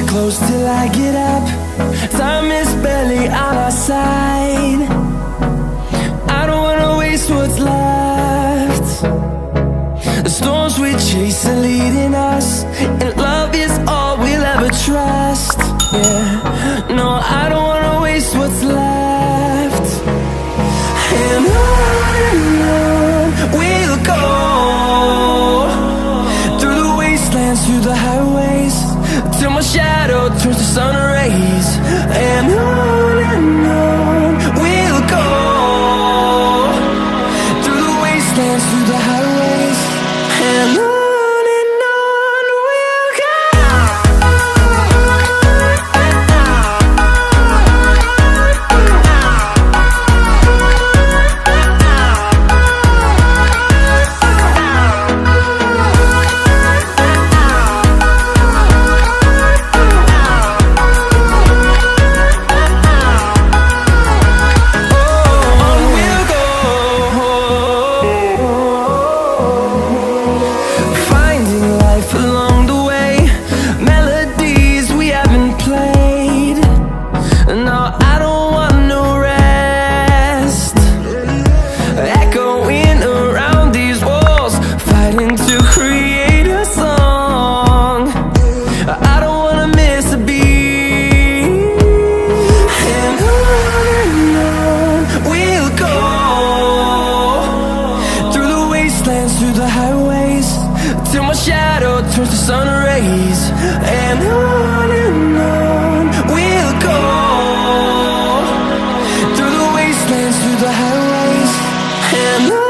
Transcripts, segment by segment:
close till I get up. Time is barely on our side. I don't wanna waste what's left. The storms we chase are leading us, and love is all we'll ever trust. Yeah, no, I don't wanna waste what's left. And on we'll go, through the wastelands, through the highways, till my shadow turns to sun rays. And on we'll go, through the wastelands, through the highways, and on we'll go. Through the highways, till my shadow turns to sun rays. And on we'll go, through the wastelands, through the highways, and on.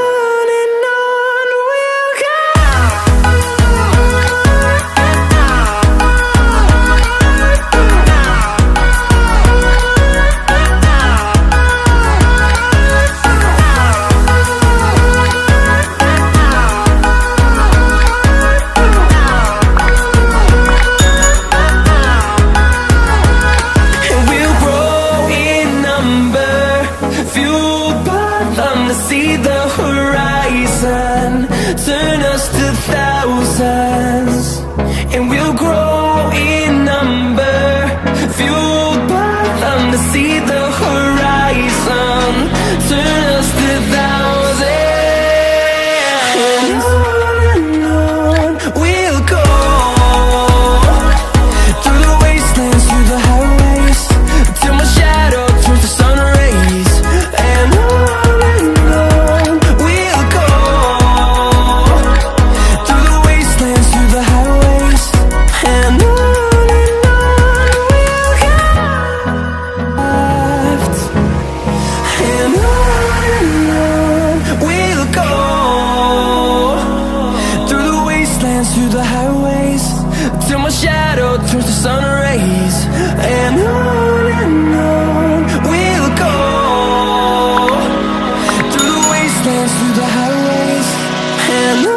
See the horizon turn us to thousands, and we'll grow in number, fueled by them. To see the horizon turn us to thousands, and on we'll go, through the wastelands, through the highways, till my shadow turns to sun rays. And through the highways, till my shadow turns to sun rays. And on we'll go, through the wastelands, through the highways, and on.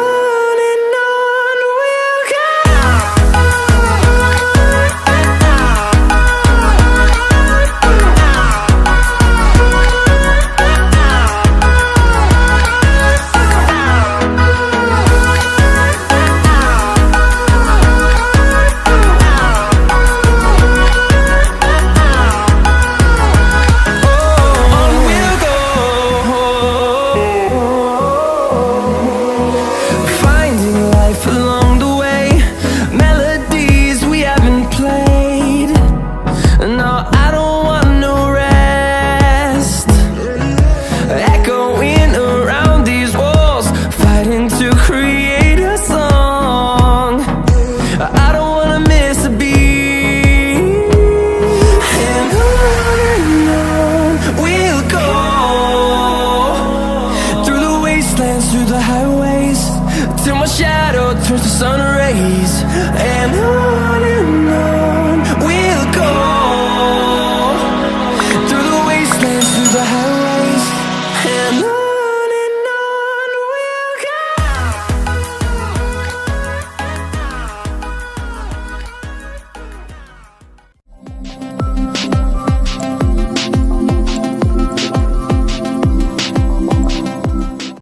Through the highways, till my shadow turns to sun rays. And